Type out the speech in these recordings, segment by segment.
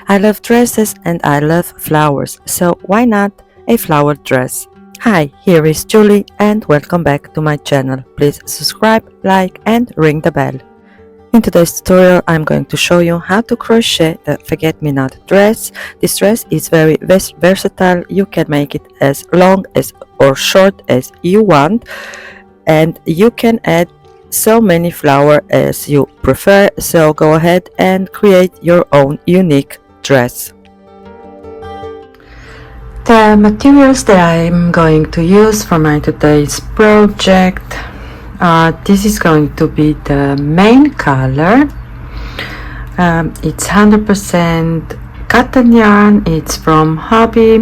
I love dresses and I love flowers, so why not a flower dress? Hi, here is Julie and welcome back to my channel. Please subscribe, like and ring the bell. In today's tutorial I'm going to show you how to crochet the forget-me-not dress. This dress is very versatile. You can make it as long as or short as you want, and you can add so many flowers as you prefer, so go ahead and create your own unique dress. The materials that I'm going to use for my today's project, this is going to be the main color. It's 100% cotton yarn. It's from Hobby.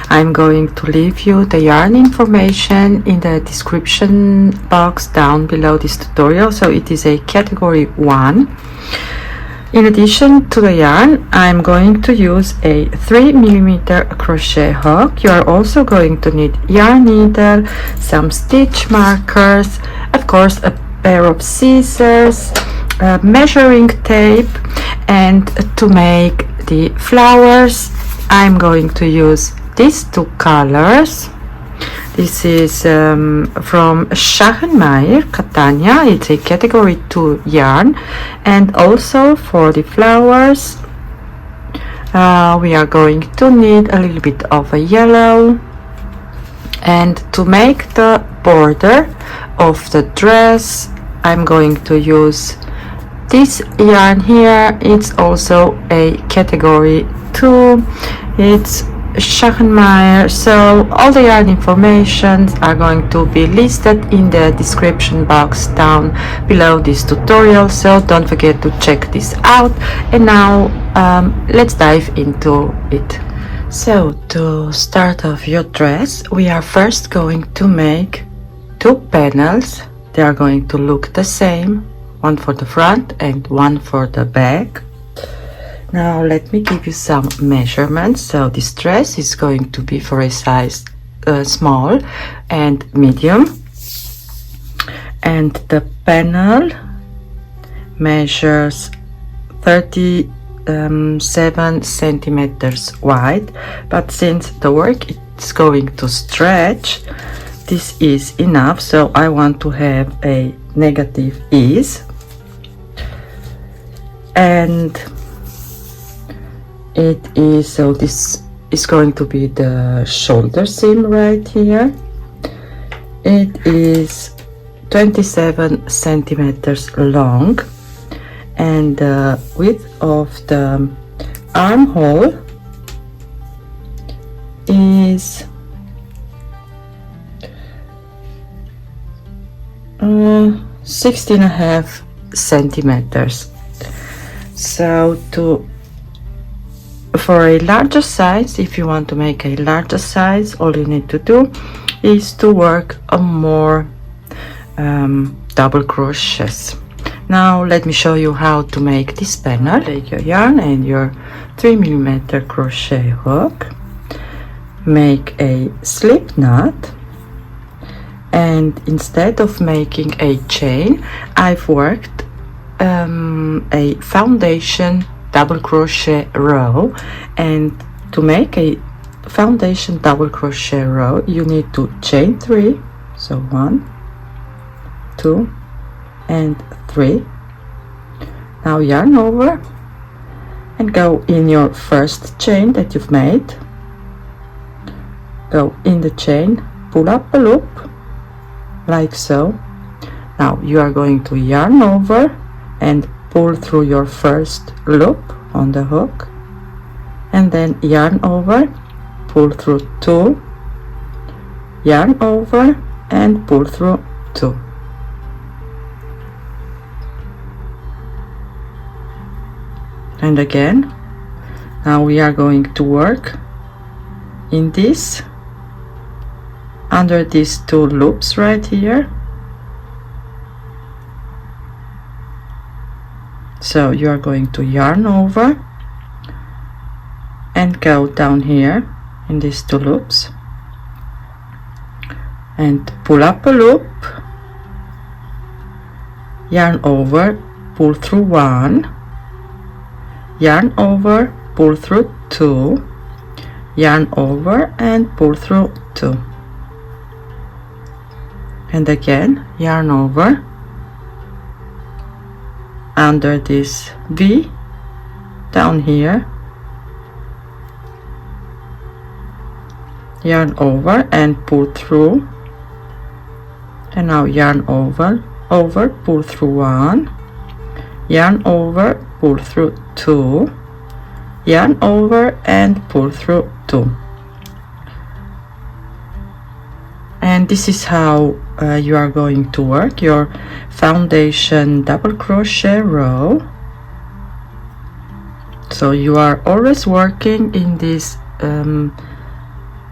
I'm going to leave you the yarn information in the description box down below this tutorial. So it is a category 1. In addition to the yarn, I'm going to use a 3mm crochet hook. You are also going to need yarn needle, some stitch markers, of course a pair of scissors, measuring tape, and to make the flowers I'm going to use these two colors. This is from Catania. It's a category 2 yarn, and also for the flowers we are going to need a little bit of a yellow. And to make the border of the dress I'm going to use this yarn here. It's also a category 2. It's Schachenmeier. So all the yarn informations are going to be listed in the description box down below this tutorial, so don't forget to check this out. And now let's dive into it. So to start off your dress, we are first going to make 2 panels. They are going to look the same, one for the front and one for the back. Now let me give you some measurements. So this dress is going to be for a size small and medium, and the panel measures 37 centimeters wide, but since the work is going to stretch, this is enough. So I want to have a negative ease, and it is, so this is going to be the shoulder seam right here. It is 27 centimeters long, and the width of the armhole is 16.5 centimeters. So for a larger size, if you want to make a larger size, all you need to do is to work on more double crochets. Now let me show you how to make this panel. Take your yarn and your 3mm crochet hook, make a slip knot, and instead of making a chain, I've worked a foundation double crochet row. And to make a foundation double crochet row, you need to chain 3, so 1, 2 and 3. Now yarn over and go in your first chain that you've made, go in the chain, pull up a loop like so. Now you are going to yarn over and pull through your first loop on the hook, and then yarn over, pull through 2, yarn over and pull through 2. And again. Now we are going to work in this, under these 2 loops right here. So you are going to yarn over and go down here in these 2 loops and pull up a loop, yarn over, pull through 1, yarn over, pull through 2, yarn over and pull through 2, and again yarn over under this V down here, yarn over and pull through, and now yarn over, pull through 1, yarn over, pull through 2, yarn over and pull through 2. And this is how you are going to work your foundation double crochet row. So you are always working in this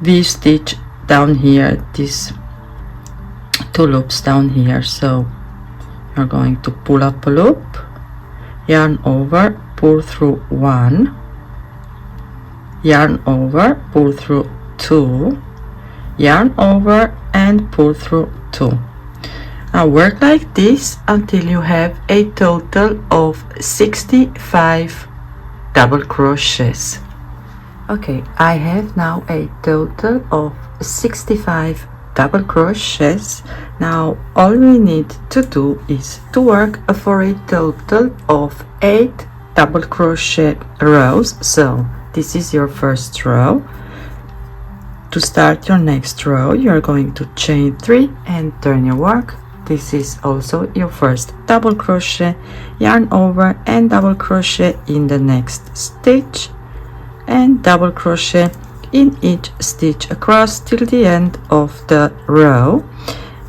V stitch down here, these 2 loops down here. So you're going to pull up a loop, yarn over, pull through 1, yarn over, pull through 2, yarn over and pull through 2. Now work like this until you have a total of 65 double crochets. Okay, I have now a total of 65 double crochets. Now all we need to do is to work for a total of 8 double crochet rows. So this is your first row. To start your next row, you are going to chain 3 and turn your work. This is also your first double crochet, yarn over and double crochet in the next stitch, and double crochet in each stitch across till the end of the row.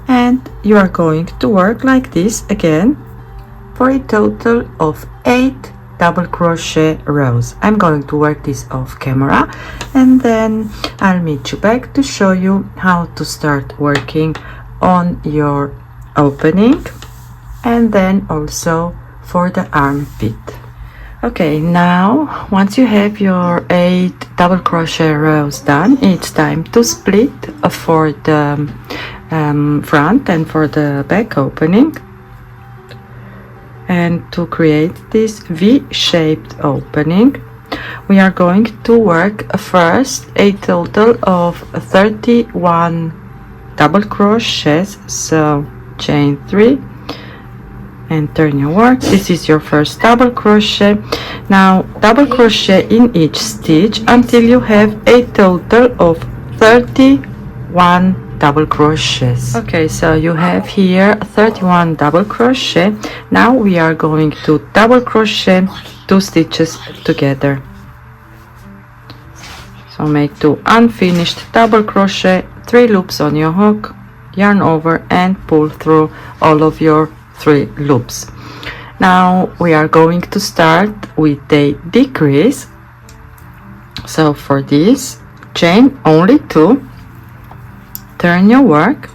And you are going to work like this again for a total of 8 double crochet rows. I'm going to work this off camera, and then I'll meet you back to show you how to start working on your opening, and then also for the armpit. Okay, now once you have your 8 double crochet rows done, it's time to split for the front and for the back opening, and to create this V-shaped opening we are going to work first a total of 31 double crochets. So chain 3 and turn your work. This is your first double crochet. Now double crochet in each stitch until you have a total of 31 double crochets. Okay, so you have here 31 double crochet. Now we are going to double crochet 2 stitches together. So make 2 unfinished double crochet, 3 loops on your hook, yarn over and pull through all of your 3 loops. Now we are going to start with a decrease. So for this, chain only 2, turn your work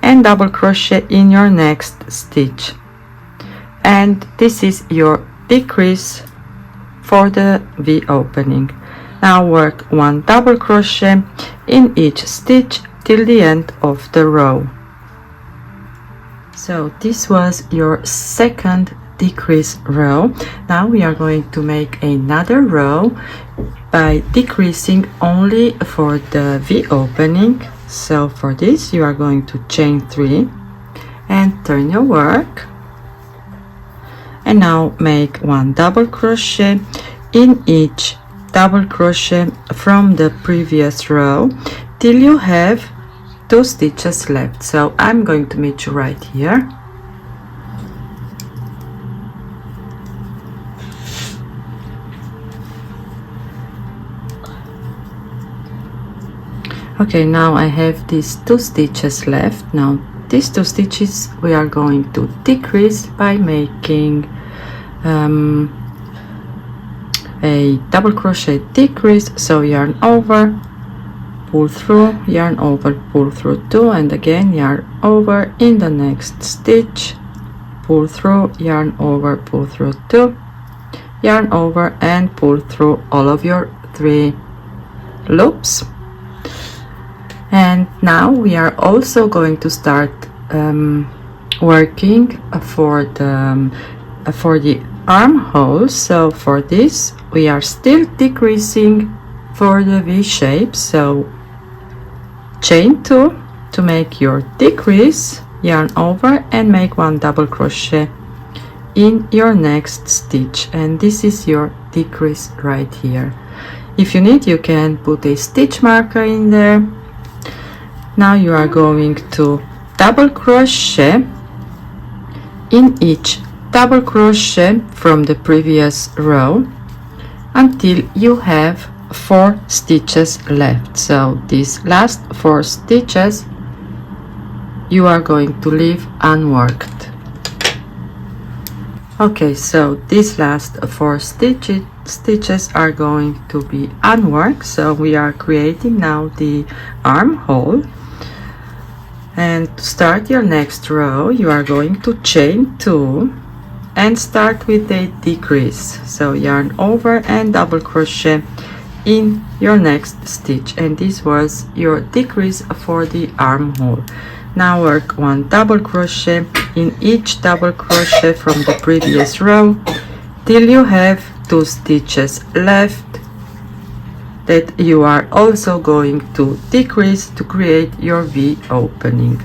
and double crochet in your next stitch, and this is your decrease for the V opening. Now work 1 double crochet in each stitch till the end of the row. So this was your second decrease row. Now we are going to make another row by decreasing only for the V opening. So for this you are going to chain 3 and turn your work, and now make 1 double crochet in each double crochet from the previous row till you have 2 stitches left. So I'm going to meet you right here. Okay, now I have these 2 stitches left. Now these 2 stitches we are going to decrease by making a double crochet decrease. So yarn over, pull through, yarn over, pull through 2, and again yarn over in the next stitch, pull through, yarn over, pull through 2, yarn over and pull through all of your 3 loops. And now we are also going to start working for the armhole. So for this we are still decreasing for the V shape, so chain 2 to make your decrease, yarn over and make 1 double crochet in your next stitch, and this is your decrease right here. If you need, you can put a stitch marker in there. Now you are going to double crochet in each double crochet from the previous row until you have 4 stitches left. So these last 4 stitches you are going to leave unworked. Okay, so these last 4 stitches are going to be unworked, so we are creating now the armhole. And to start your next row you are going to chain 2 and start with a decrease, so yarn over and double crochet in your next stitch, and this was your decrease for the armhole. Now work 1 double crochet in each double crochet from the previous row till you have 2 stitches left that you are also going to decrease to create your V opening.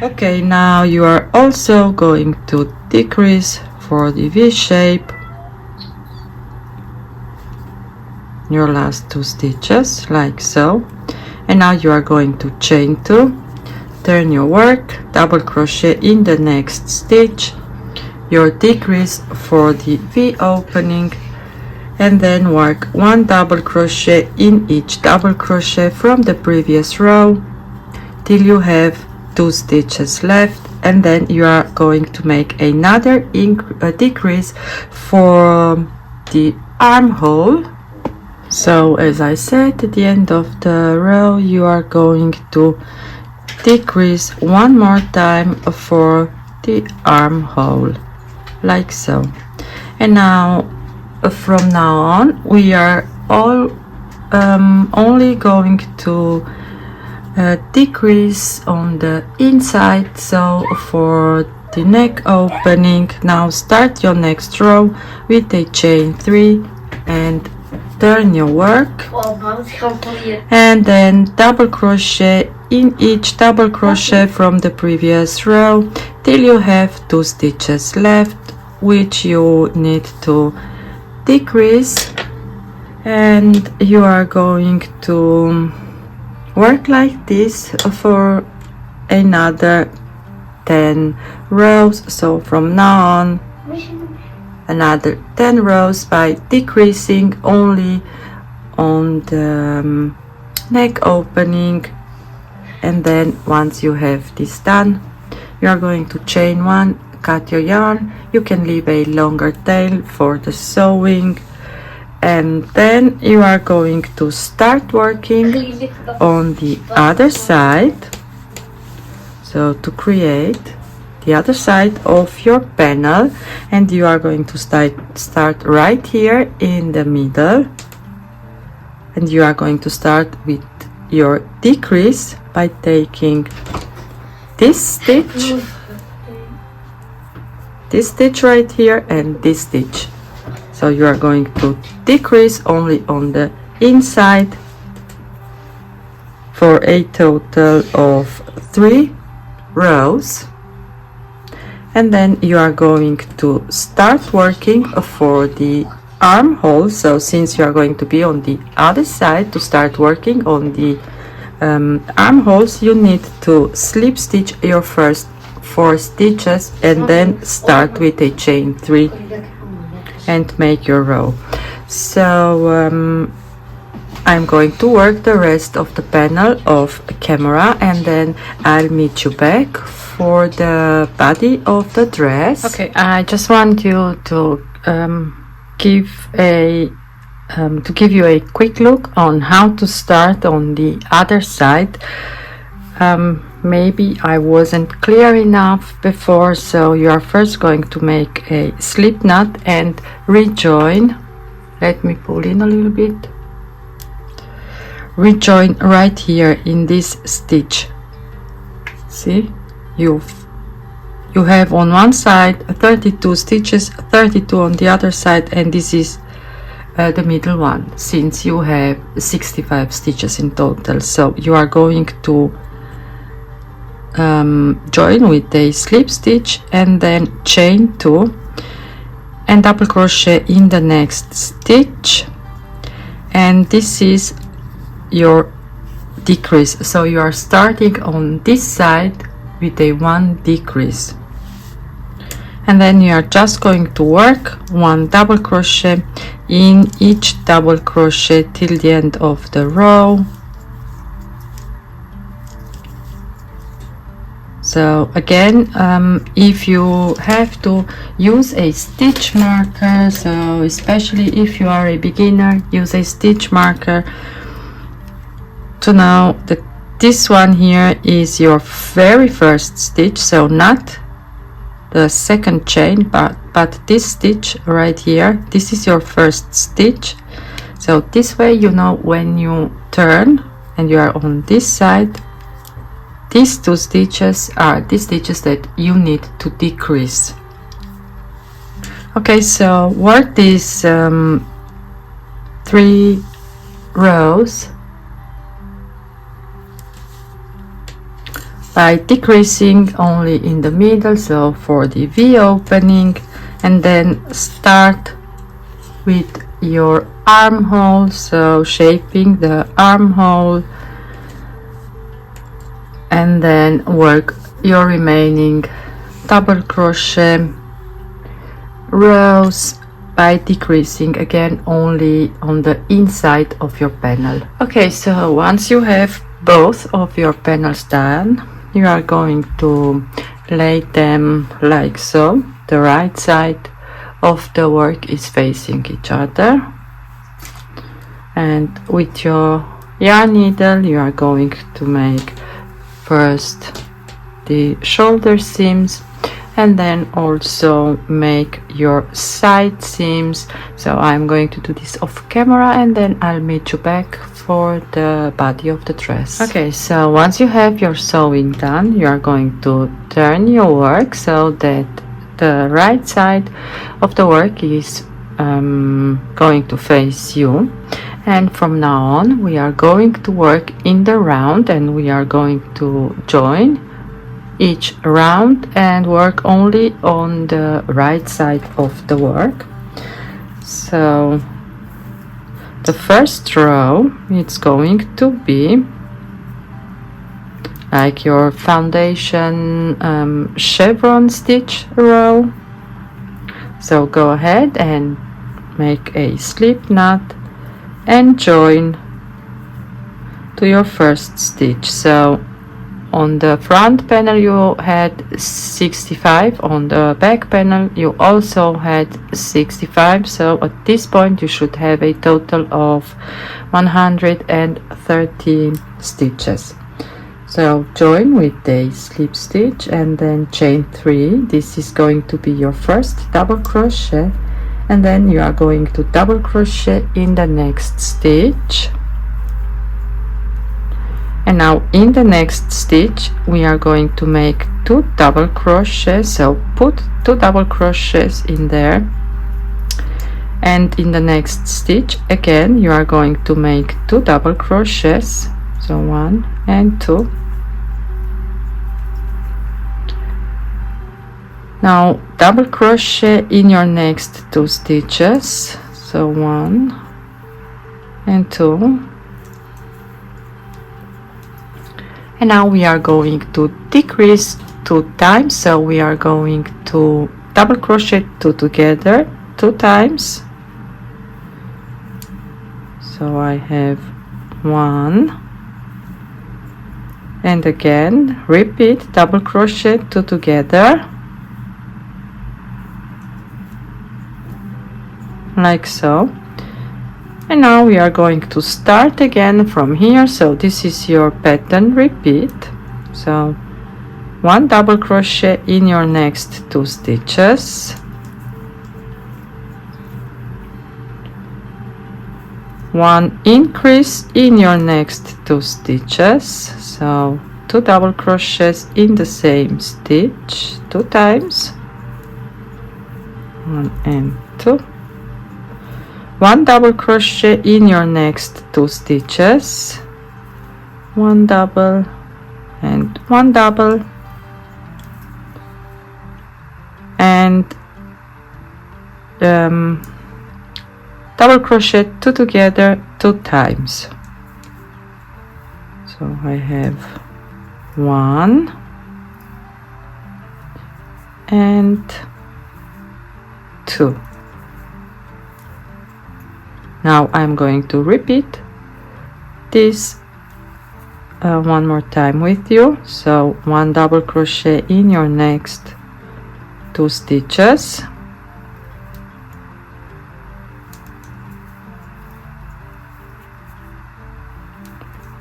Okay, now you are also going to decrease for the V shape your last 2 stitches like so, and now you are going to chain 2, turn your work, double crochet in the next stitch, your decrease for the V opening, and then work 1 double crochet in each double crochet from the previous row till you have 2 stitches left, and then you are going to make another decrease for the armhole. So as I said, at the end of the row you are going to decrease 1 more time for the armhole like so. And now from now on we are all only going to decrease on the inside. So for the neck opening, now start your next row with a chain 3 and turn your work, and then double crochet in each double crochet from the previous row till you have 2 stitches left, which you need to decrease, and you are going to work like this for another 10 rows. So from now on another 10 rows by decreasing only on the neck opening, and then once you have this done you are going to chain 1, cut your yarn. You can leave a longer tail for the sewing, and then you are going to start working on the other side, so to create the other side of your panel, and you are going to start right here in the middle, and you are going to start with your decrease by taking this stitch right here and this stitch. So you are going to decrease only on the inside for a total of 3 rows, and then you are going to start working for the armhole. So since you are going to be on the other side, to start working on the armholes you need to slip stitch your first 4 stitches and then start with a chain 3 and make your row. So I'm going to work the rest of the panel off camera, and then I'll meet you back for the body of the dress. Okay, I just want you to give you a quick look on how to start on the other side. Maybe I wasn't clear enough before, so you are first going to make a slip knot and rejoin. Let me pull in a little bit. Rejoin right here in this stitch. See, you you have on one side 32 stitches, 32 on the other side, and this is the middle one, since you have 65 stitches in total. So you are going to join with a slip stitch and then chain 2 and double crochet in the next stitch, and this is your decrease. So you are starting on this side with a 1 decrease, and then you are just going to work 1 double crochet in each double crochet till the end of the row. So again, if you have to use a stitch marker, so especially if you are a beginner, use a stitch marker to know that this one here is your very first stitch, so not the second chain, but this stitch right here, this is your first stitch. So this way, you know, when you turn and you are on this side, these 2 stitches are the stitches that you need to decrease. Okay, so work these 3 rows by decreasing only in the middle, so for the V opening, and then start with your armhole, so shaping the armhole, and then work your remaining double crochet rows by decreasing again only on the inside of your panel. Okay, so once you have both of your panels done, you are going to lay them like so. The right side of the work is facing each other, and with your yarn needle you are going to make first the shoulder seams and then also make your side seams. So I'm going to do this off camera and then I'll meet you back for the body of the dress. Okay, so once you have your sewing done, you are going to turn your work so that the right side of the work is going to face you, and from now on we are going to work in the round, and we are going to join each round and work only on the right side of the work. So the first row, it's going to be like your foundation chevron stitch row. So go ahead and make a slip knot and join to your first stitch. So on the front panel you had 65, on the back panel you also had 65, so at this point you should have a total of 130 stitches. So join with a slip stitch and then chain 3. This is going to be your first double crochet, and then you are going to double crochet in the next stitch. And now in the next stitch we are going to make 2 double crochets, so put 2 double crochets in there, and in the next stitch again you are going to make 2 double crochets, so 1 and 2. Now double crochet in your next 2 stitches, so 1 and 2. And now we are going to decrease 2 times, so we are going to double crochet 2 together 2 times. So I have 1, and again repeat double crochet 2 together like so. And now we are going to start again from here, so this is your pattern repeat. So 1 double crochet in your next 2 stitches, 1 increase in your next 2 stitches, so 2 double crochets in the same stitch 2 times, 1 and 2, 1 double crochet in your next 2 stitches, 1 double and 1 double, and double crochet 2 together 2 times. So I have 1 and 2. Now I'm going to repeat this one more time with you. So 1 double crochet in your next 2 stitches,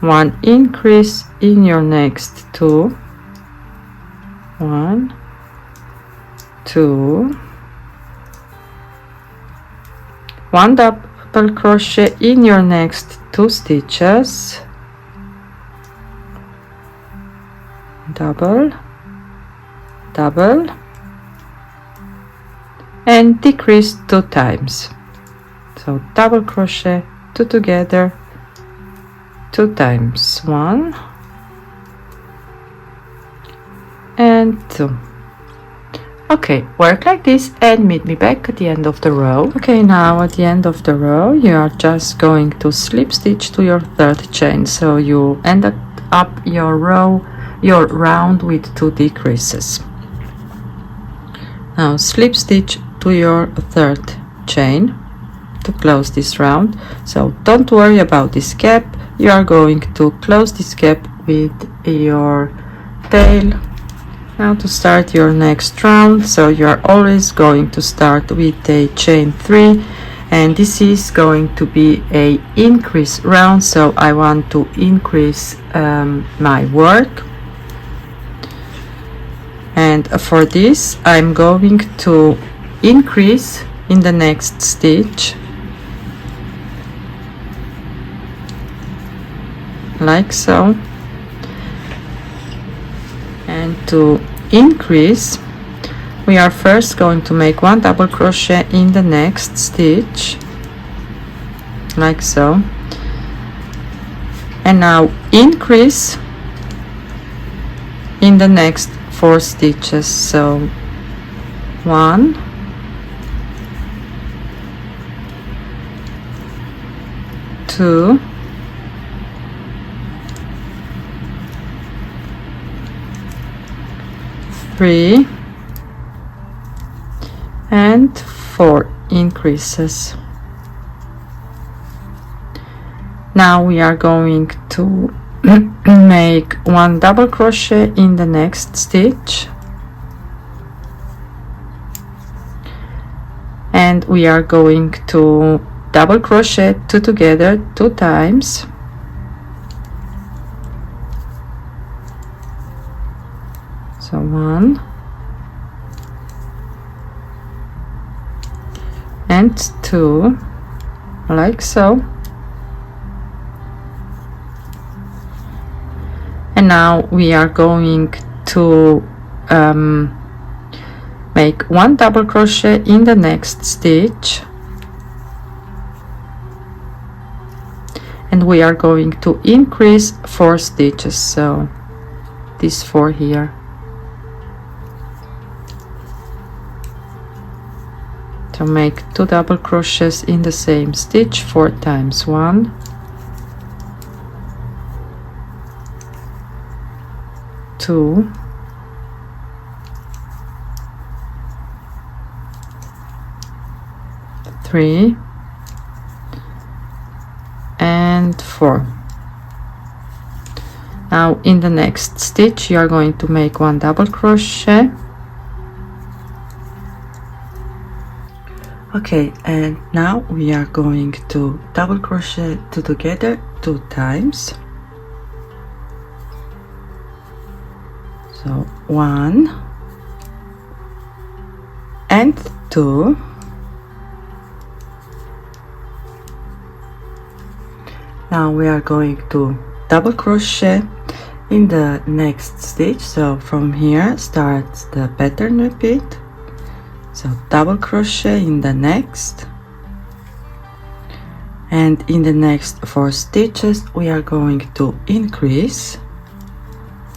1 increase in your next 2, 1, 2, 1 double crochet in your next 2 stitches, double, double, and decrease 2 times. So double crochet 2 together 2 times, 1 and 2. Okay, work like this and meet me back at the end of the row. Okay, now at the end of the row you are just going to slip stitch to your 3rd chain, so you end up your round with 2 decreases. Now slip stitch to your 3rd chain to close this round. So don't worry about this gap, you are going to close this gap with your tail. Now to start your next round, so you are always going to start with a chain 3, and this is going to be a increase round, so I want to increase my work, and for this I'm going to increase in the next stitch like so, and to increase we are first going to make 1 double crochet in the next stitch like so, and now increase in the next 4 stitches, so 1, 2, 3 and 4 increases. Now we are going to make 1 double crochet in the next stitch, and we are going to double crochet 2 together 2 times, so 1 and 2 like so, and now we are going to make 1 double crochet in the next stitch, and we are going to increase 4 stitches, so these 4 here. To make 2 double crochets in the same stitch 4 times, 1, 2, 3 and 4. Now in the next stitch you are going to make 1 double crochet. Okay, and now we are going to double crochet 2 together 2 times, so 1 and 2, now we are going to double crochet in the next stitch. So from here starts the pattern repeat. So double crochet in the next, and in the next 4 stitches we are going to increase.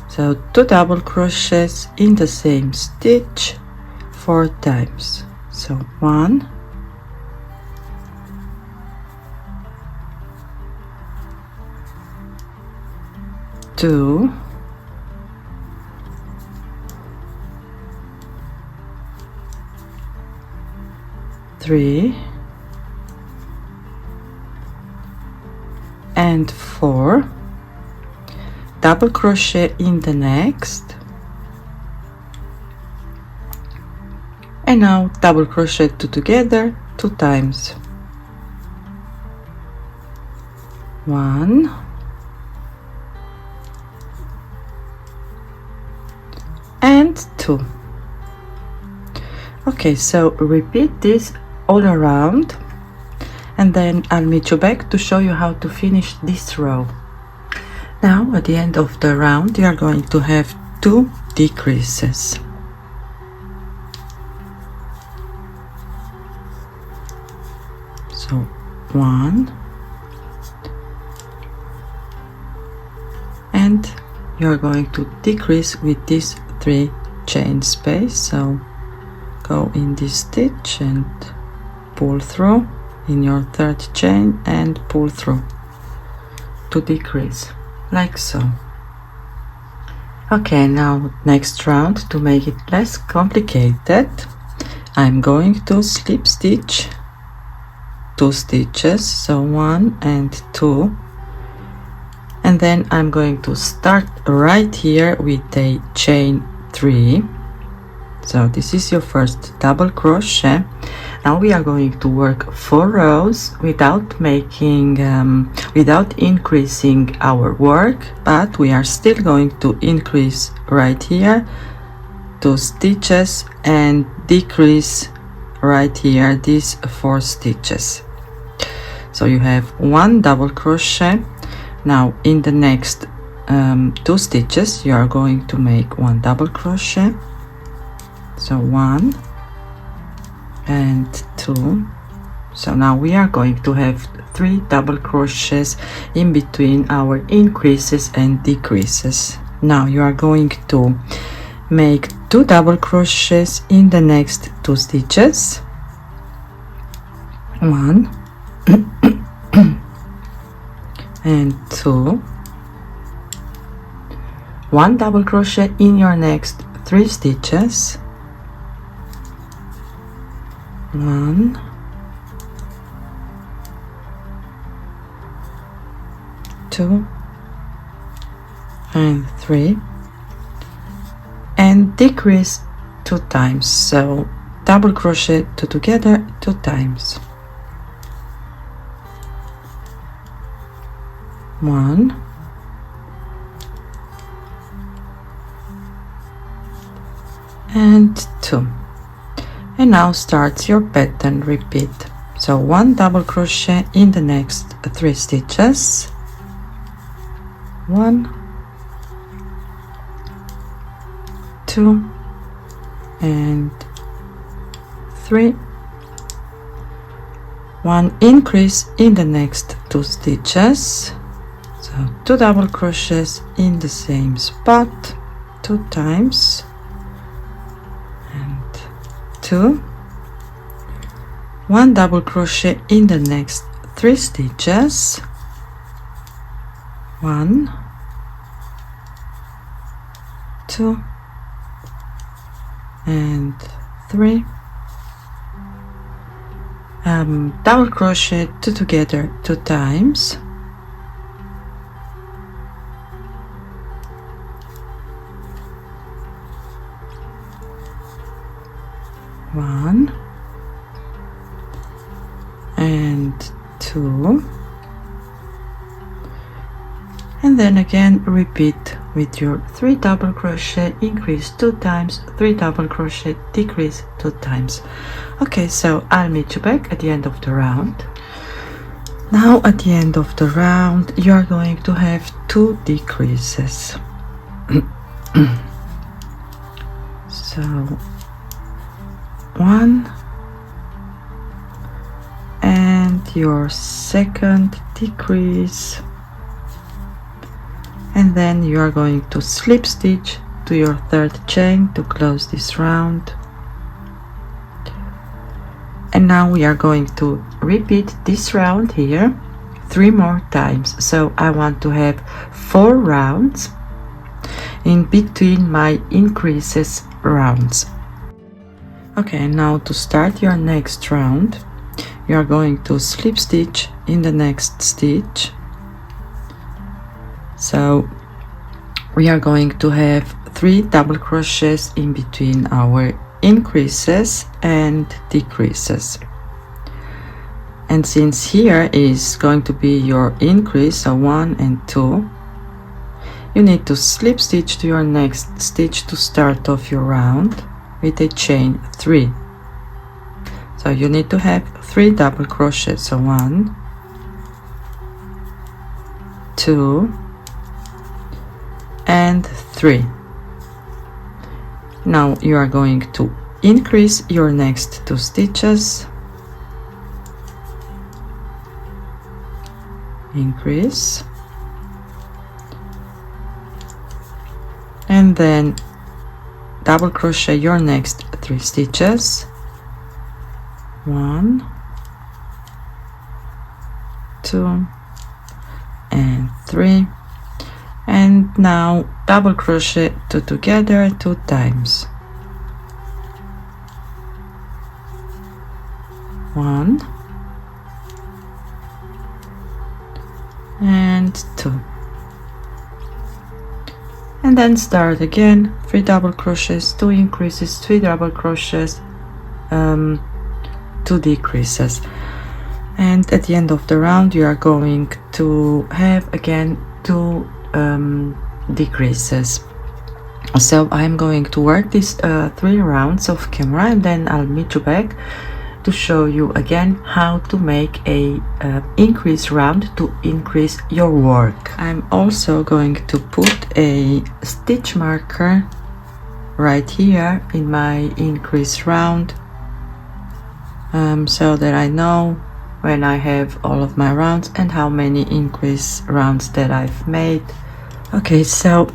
So 2 double crochets in the same stitch 4 times. So 1, 2, 3, and 4. Double crochet in the next, and now double crochet 2 together 2 times. 1, and 2. Okay, so repeat this all around, and then I'll meet you back to show you how to finish this row. Now at the end of the round you are going to have 2 decreases. So 1, and you're going to decrease with this 3 chain space. So go in this stitch and pull through in your 3rd chain and pull through to decrease, like so. Okay, now next round, to make it less complicated, I'm going to slip stitch 2 stitches, so 1 and 2, and then I'm going to start right here with a chain 3. So this is your first double crochet. Now we are going to work 4 rows without making without increasing our work, but we are still going to increase right here 2 stitches and decrease right here these 4 stitches. So you have 1 double crochet. Now in the next 2 stitches you are going to make 1 double crochet. So 1 and 2. So now we are going to have 3 double crochets in between our increases and decreases. Now you are going to make 2 double crochets in the next 2 stitches. 1 and 2. 1 double crochet in your next 3 stitches. 1, 2, and 3, and decrease 2 times. So double crochet 2 together 2 times. 1, and 2. And now starts your pattern repeat. So 1 double crochet in the next 3 stitches. 1, 2, and 3. 1 increase in the next 2 stitches. So 2 double crochets in the same spot 2 times. 2, 1 double crochet in the next 3 stitches. 1, 2, and 3. Double crochet 2 together 2 times. 1 and 2, and then again repeat with your 3 double crochet, increase 2 times, 3 double crochet, decrease 2 times. Okay, so I'll meet you back at the end of the round. Now at the end of the round you are going to have 2 decreases. So 1 and your second decrease, and then you are going to slip stitch to your third chain to close this round. And now we are going to repeat this round here 3 more times. So I want to have 4 rounds in between my increases rounds. Okay, now to start your next round, you are going to slip stitch in the next stitch. So we are going to have 3 double crochets in between our increases and decreases. And since here is going to be your increase, so 1 and 2, you need to slip stitch to your next stitch to start off your round with a chain 3. So you need to have 3 double crochets, so 1, 2 and 3. Now you are going to increase your next 2 stitches, increase, and then double crochet your next 3 stitches, 1, 2 and 3, and now double crochet 2 together 2 times, 1 and 2, and then start again 3 double crochets, 2 increases, 3 double crochets, 2 decreases, and at the end of the round you are going to have again 2 decreases. So I'm going to work these 3 rounds of camera, and then I'll meet you back to show you again how to make a increase round to increase your work. I'm also going to put a stitch marker right here in my increase round, so that I know when I have all of my rounds and how many increase rounds that I've made. Okay, so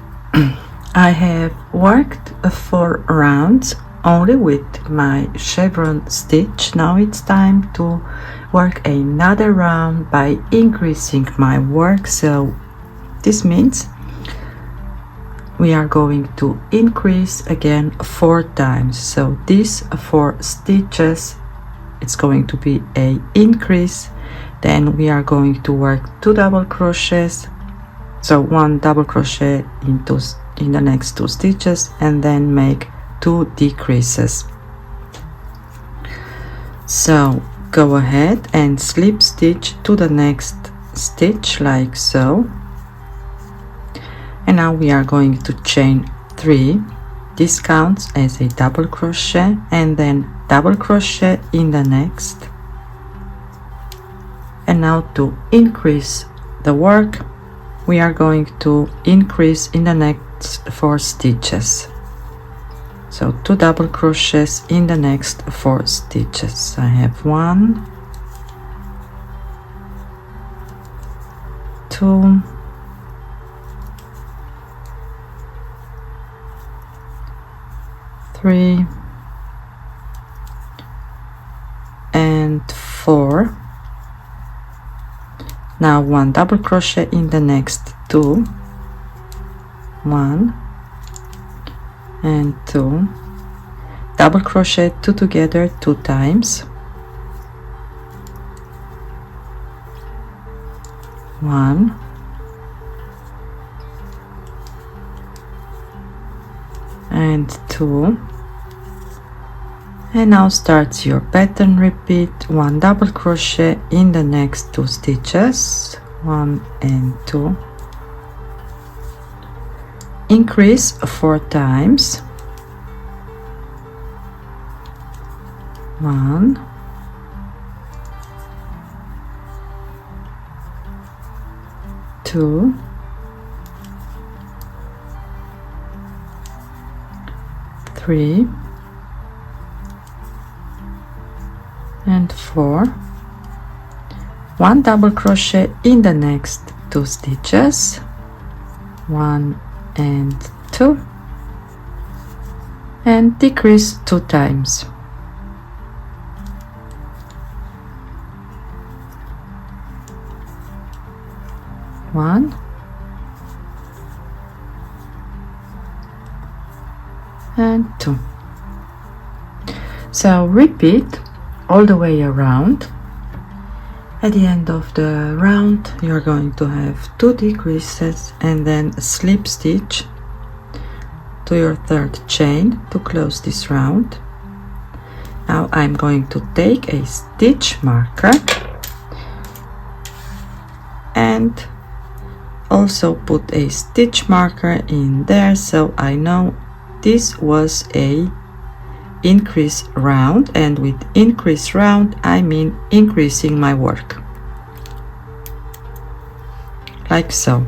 I have worked 4 rounds only with my chevron stitch. Now it's time to work another round by increasing my work. So this means we are going to increase again 4 times. So these 4 stitches, it's going to be a increase. Then we are going to work 2 double crochets, so 1 double crochet in the next 2 stitches, and then make 2 decreases. So go ahead and slip stitch to the next stitch like so, and now we are going to chain 3. This counts as a double crochet, and then double crochet in the next. And now to increase the work, we are going to increase in the next 4 stitches. So 2 double crochets in the next 4 stitches. I have 1, 2, 3 and 4. Now 1 double crochet in the next 2, 1 and 2, double crochet 2 together 2 times, 1 and 2, and now starts your pattern repeat. 1 double crochet in the next 2 stitches, 1 and 2, increase 4 times, 1, 2 3 and 4, 1 double crochet in the next 2 stitches, 1 and 2, and decrease 2 times. One and 2. So repeat all the way around. At the end of the round you're going to have 2 decreases and then a slip stitch to your 3rd chain to close this round. Now I'm going to take a stitch marker and also put a stitch marker in there, so I know this was a increase round, and with increase round I mean increasing my work, like so.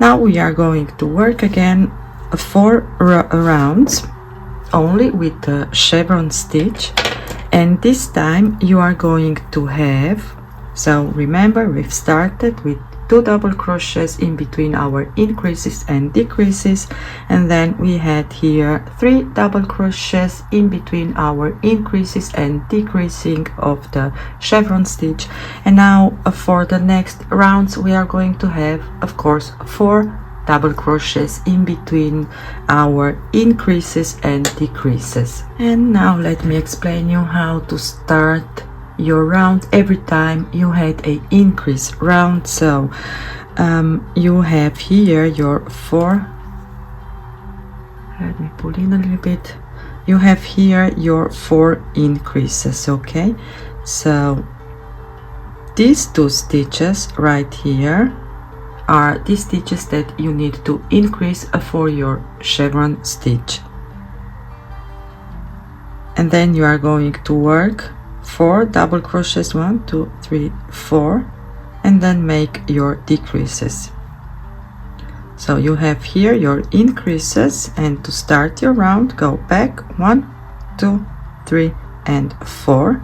Now we are going to work again 4 rounds only with the chevron stitch, and this time you are going to have, so remember we've started with 2 double crochets in between our increases and decreases, and then we had here 3 double crochets in between our increases and decreasing of the chevron stitch. And now for the next rounds we are going to have, of course, 4 double crochets in between our increases and decreases. And now let me explain you how to start your round every time you had a increase round. So you have here your 4, let me pull in a little bit, you have here your 4 increases. Okay, so these 2 stitches right here are the stitches that you need to increase for your chevron stitch, and then you are going to work 4 double crochets, 1 2 3 4, and then make your decreases. So you have here your increases, and to start your round go back 1 2 3 and 4.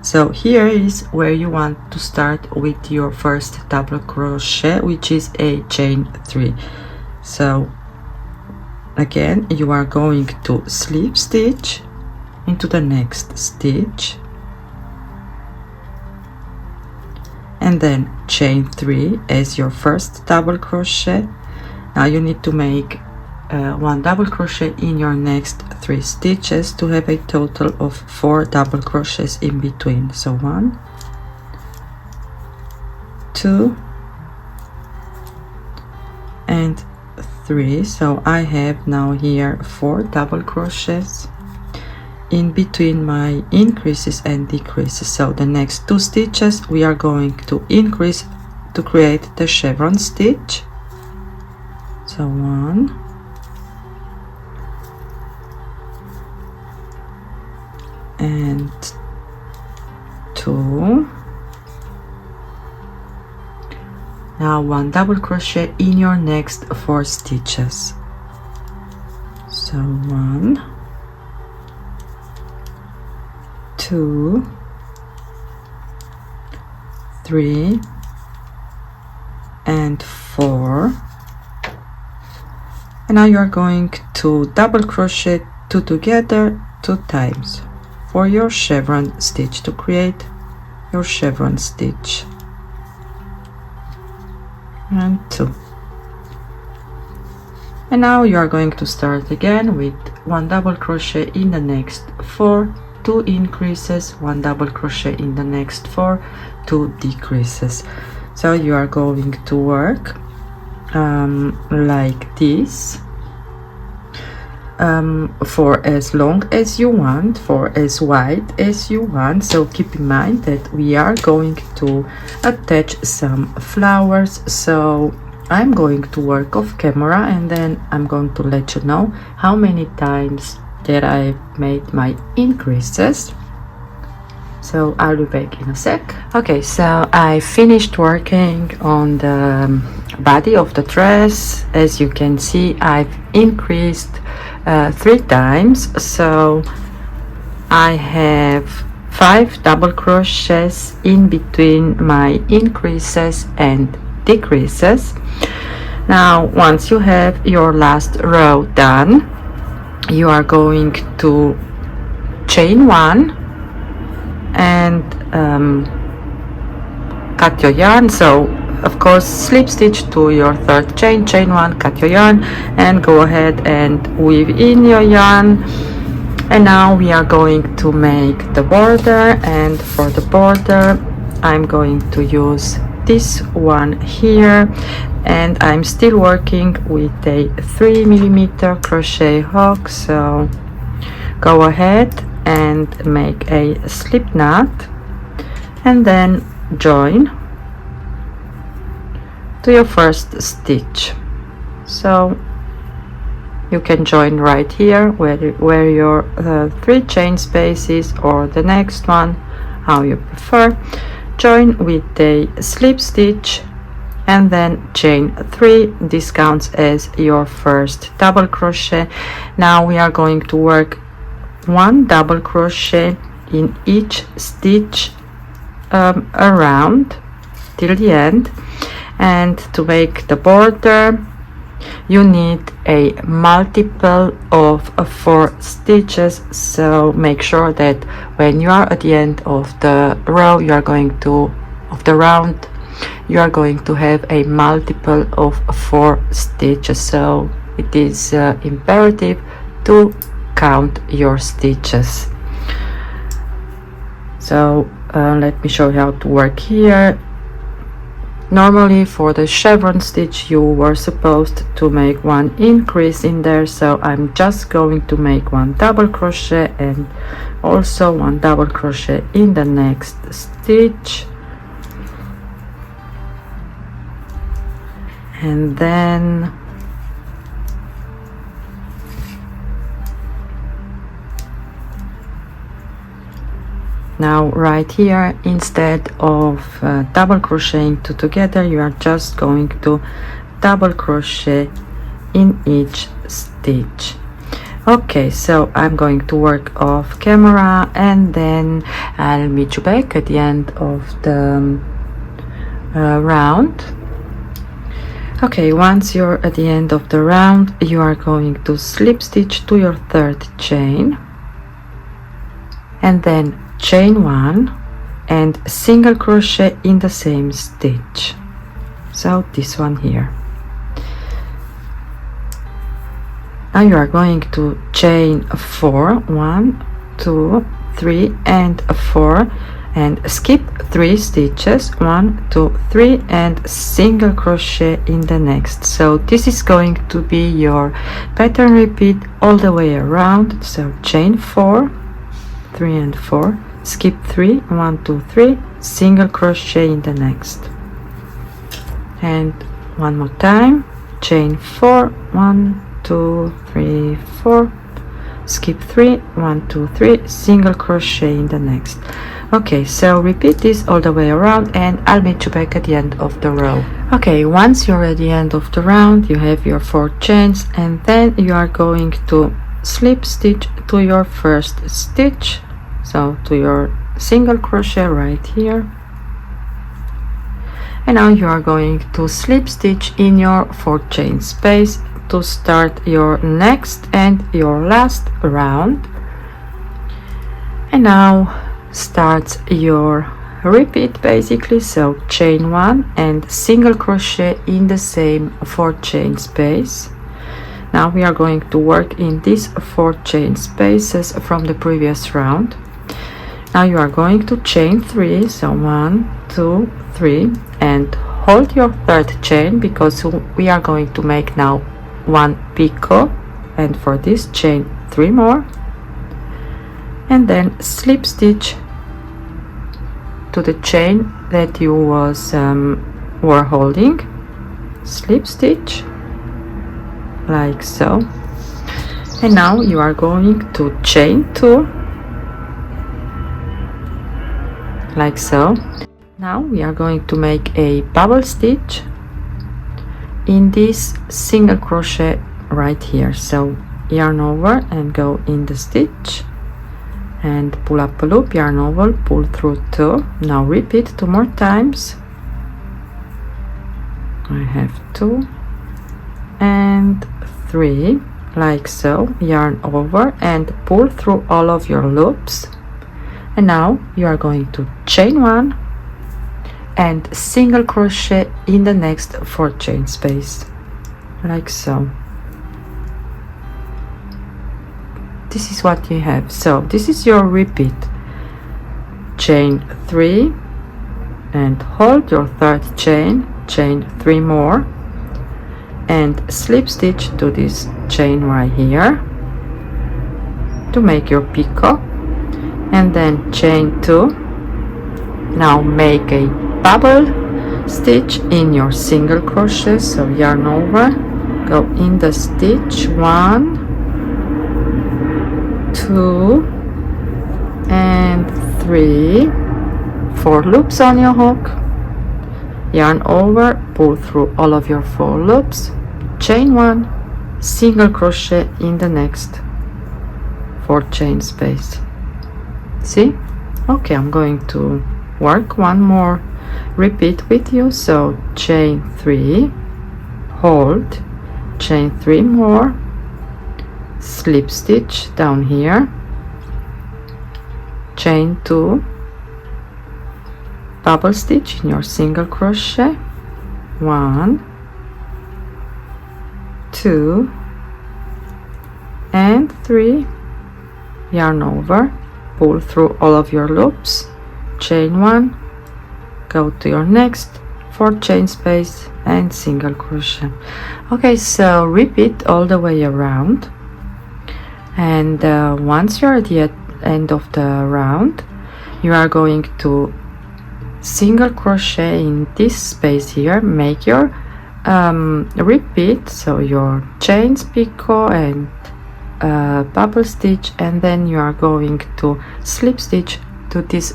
So here is where you want to start with your first double crochet, which is a chain 3. So again you are going to slip stitch into the next stitch, and then chain 3 as your first double crochet. Now you need to make 1 double crochet in your next 3 stitches to have a total of 4 double crochets in between. So 1 2 and 3. So I have now here 4 double crochets in between my increases and decreases. So the next 2 stitches we are going to increase to create the chevron stitch. So 1 and 2. Now 1 double crochet in your next 4 stitches. So 1 2 3 and 4, and now you are going to double crochet 2 together 2 times for your chevron stitch to create your chevron stitch, and 2. And now you are going to start again with 1 double crochet in the next 4, 2 increases, 1 double crochet in the next 4, 2 decreases. So you are going to work like this for as long as you want, for as wide as you want. So keep in mind that we are going to attach some flowers, so I'm going to work off camera and then I'm going to let you know how many times that I made my increases. So I'll be back in a sec. Okay, so I finished working on the body of the dress. As you can see, I've increased 3 times, so I have 5 double crochets in between my increases and decreases. Now once you have your last row done, you are going to chain 1 and cut your yarn. So of course slip stitch to your third chain, chain 1, cut your yarn, and go ahead and weave in your yarn. And now we are going to make the border, and for the border I'm going to use this one here, and I'm still working with a 3mm crochet hook. So go ahead and make a slip knot and then join to your first stitch. So you can join right here where your 3 chain spaces, or the next one, how you prefer. Join with a slip stitch and then chain 3. This counts as your first double crochet. Now we are going to work 1 double crochet in each stitch around till the end. And to make the border, you need a multiple of 4 stitches, so make sure that when you are at the end of the row, you are going to round, you are going to have a multiple of 4 stitches. So it is imperative to count your stitches. So let me show you how to work here. Normally for the chevron stitch you were supposed to make 1 increase in there, so I'm just going to make 1 double crochet and also 1 double crochet in the next stitch, and then now right here, instead of double crocheting 2 together, you are just going to double crochet in each stitch. Okay, so I'm going to work off camera and then I'll meet you back at the end of the round. Okay, once you're at the end of the round, you are going to slip stitch to your third chain and then chain 1 and single crochet in the same stitch. So this one here. Now you are going to chain 4, 1, 2, 3 and 4, and skip 3 stitches, 1, 2, 3, and single crochet in the next. So this is going to be your pattern repeat all the way around. So chain 4, 3 and 4, skip 3, 1, 2, 3, single crochet in the next. And one more time, chain 4, 1, 2, 3, 4, skip 3, 1, 2, 3, single crochet in the next. Okay, so repeat this all the way around and I'll meet you back at the end of the row. Okay, once you're at the end of the round, you have your 4 chains, and then you are going to slip stitch to your first stitch, so to your single crochet right here, and now you are going to slip stitch in your 4 chain space to start your next and your last round. And now starts your repeat basically. So chain 1 and single crochet in the same 4 chain space. Now we are going to work in these 4 chain spaces from the previous round. Now you are going to chain 3, so 1, 2, 3, and hold your third chain because we are going to make now 1 picot, and for this chain 3 more, and then slip stitch to the chain that you were holding, slip stitch like so, and now you are going to chain 2 like so. Now we are going to make a bubble stitch in this single crochet right here. So yarn over and go in the stitch and pull up a loop, yarn over, pull through 2. Now repeat 2 more times. I have 2 and 3, like so, yarn over and pull through all of your loops. And now you are going to chain 1 and single crochet in the next 4 chain space, like so. This is what you have. So this is your repeat. Chain 3 and hold your 3rd chain, chain 3 more and slip stitch to this chain right here to make your picot, and then chain 2. Now make a bubble stitch in your single crochet, so yarn over, go in the stitch, 1, 2 and 3, 4 loops on your hook, yarn over, pull through all of your 4 loops, chain 1, single crochet in the next 4 chain space. See? Okay, I'm going to work one more repeat with you. So chain 3, hold, chain 3 more, slip stitch down here, chain 2, double stitch in your single crochet, 1, 2 and 3, yarn over, pull through all of your loops, chain 1, go to your next 4 chain space and single crochet. Okay, so repeat all the way around, and once you're at the end of the round, you are going to single crochet in this space here, make your repeat, so your chains, picot and bubble stitch, and then you are going to slip stitch to this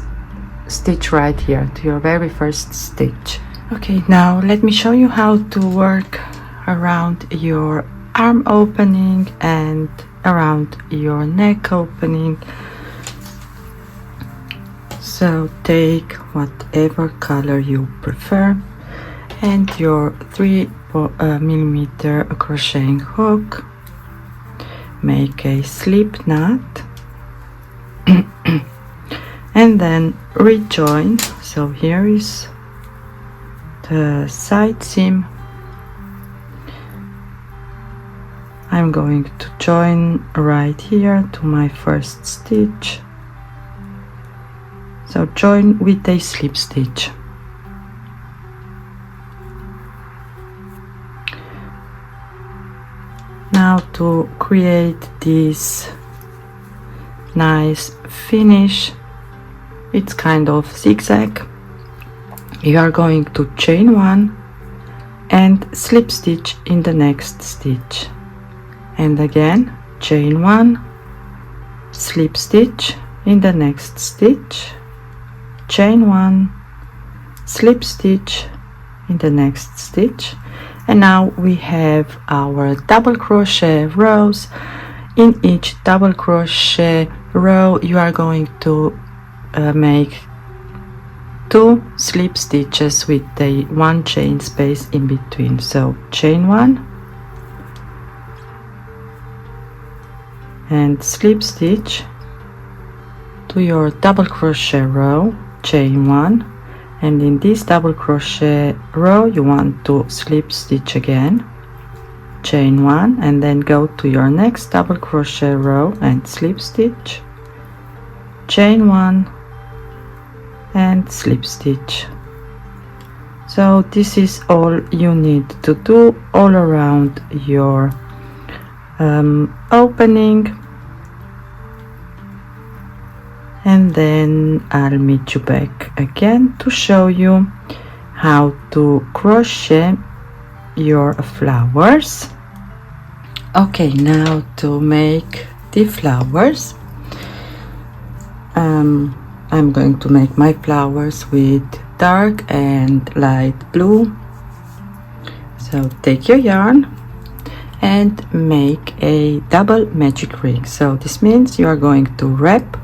stitch right here, to your very first stitch. Okay, now let me show you how to work around your arm opening and around your neck opening. So take whatever color you prefer and your 3mm crocheting hook, make a slip knot and then rejoin. So here is the side seam. I'm going to join right here to my first stitch, so join with a slip stitch. Now to create this nice finish, it's kind of zigzag, you are going to chain 1 and slip stitch in the next stitch, and again chain 1, slip stitch in the next stitch, chain 1, slip stitch in the next stitch. And now we have our double crochet rows. In each double crochet row you are going to make 2 slip stitches with a 1 chain space in between. So chain 1 and slip stitch to your double crochet row, chain 1, and in this double crochet row you want to slip stitch again, chain 1, and then go to your next double crochet row and slip stitch, chain 1 and slip stitch. So this is all you need to do all around your opening, and then I'll meet you back again to show you how to crochet your flowers. Okay, now to make the flowers, I'm going to make my flowers with dark and light blue. So take your yarn and make a double magic ring. So this means you are going to wrap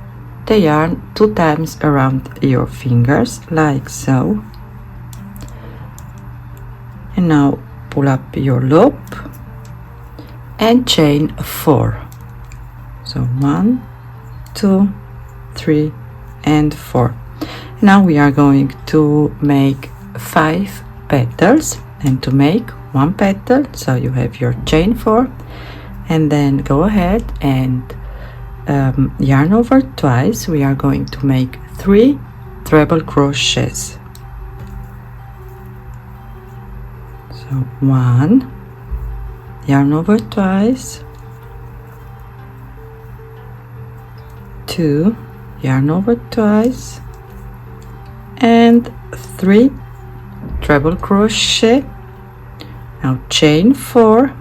the yarn 2 times around your fingers, like so. And now pull up your loop and chain 4. So 1, 2, 3 and 4. Now we are going to make 5 petals, and to make 1 petal, so you have your chain 4, and then go ahead and yarn over twice. We are going to make 3 treble crochets. So 1, yarn over twice, 2, yarn over twice, and 3 treble crochet. Now chain 4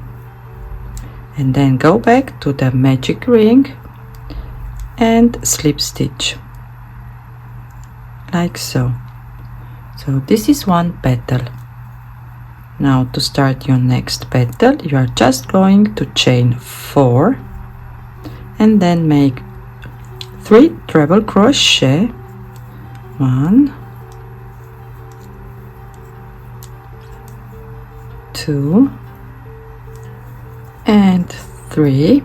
and then go back to the magic ring and slip stitch, like so. So this is 1 petal. Now to start your next petal, you are just going to chain 4 and then make 3 treble crochet. 1, 2 and 3,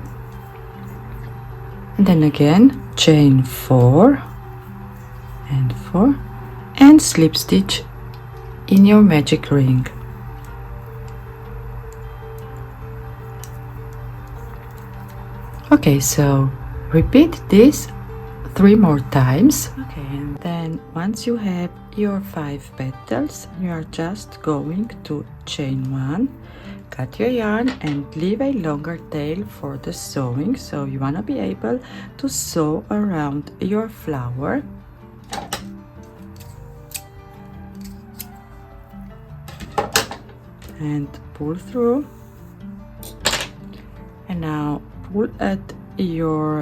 and then again chain 4 and 4 and slip stitch in your magic ring. Okay, so repeat this 3 more times. Okay, and then once you have your 5 petals, you are just going to chain 1, cut your yarn and leave a longer tail for the sewing, so you want to be able to sew around your flower. And pull through, and now pull at your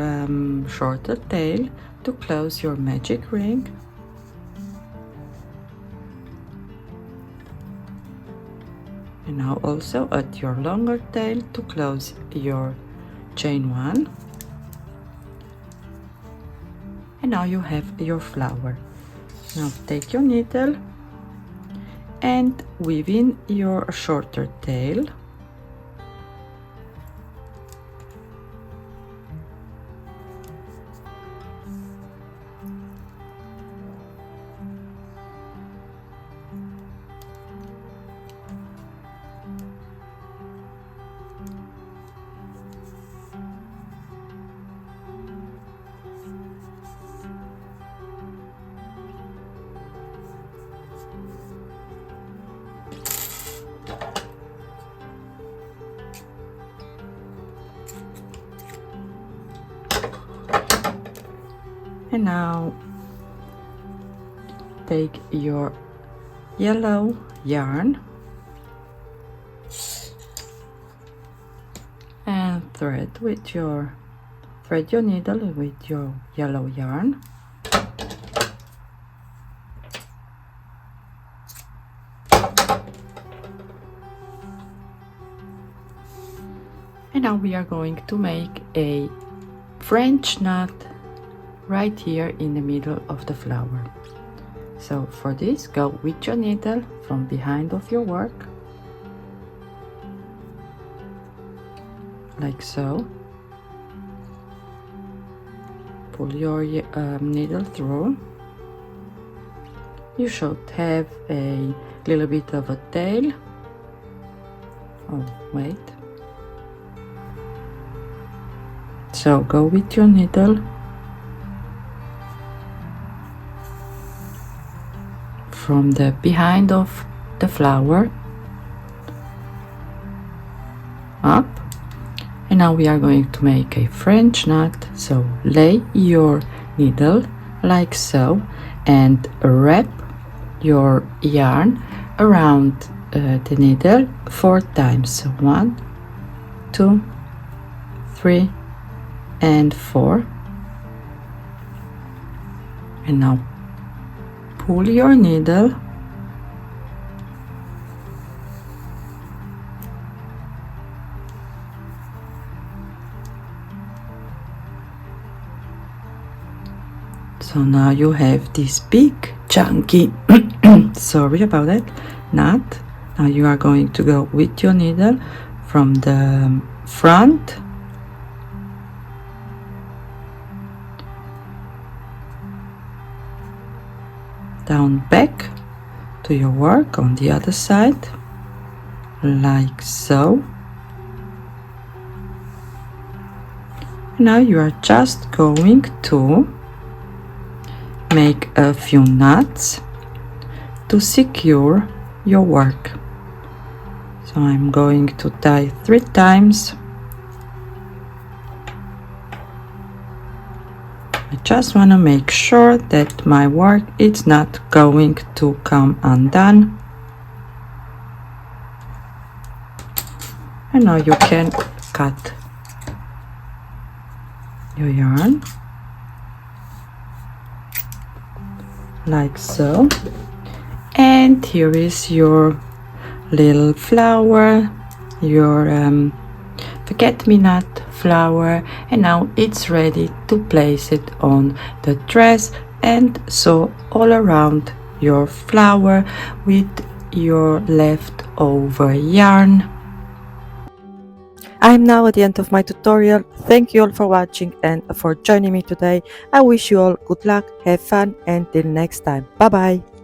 shorter tail to close your magic ring. And now also at your longer tail to close your chain 1. And now you have your flower. Now take your needle and weave in your shorter tail. And now take your yellow yarn and thread your needle with your yellow yarn. And now we are going to make a French knot right here in the middle of the flower. So for this, go with your needle from behind of your work, like so. Pull your needle through. You should have a little bit of a tail. Oh, wait. So go with your needle from the behind of the flower up, and now we are going to make a French knot. So lay your needle like so and wrap your yarn around the needle 4 times. So 1, 2, 3 and 4, and now pull your needle So now you have this big chunky sorry about that, knot. Now you are going to go with your needle from the front down back to your work on the other side, like so. Now you are just going to make a few knots to secure your work. So I'm going to tie 3 times. I just want to make sure that my work is not going to come undone. And now you can cut your yarn like so. And here is your little flower, your forget-me-not flower, and now it's ready to place it on the dress and sew all around your flower with your leftover yarn. I'm now at the end of my tutorial. Thank you all for watching and for joining me today. I wish you all good luck, have fun, and till next time. Bye bye.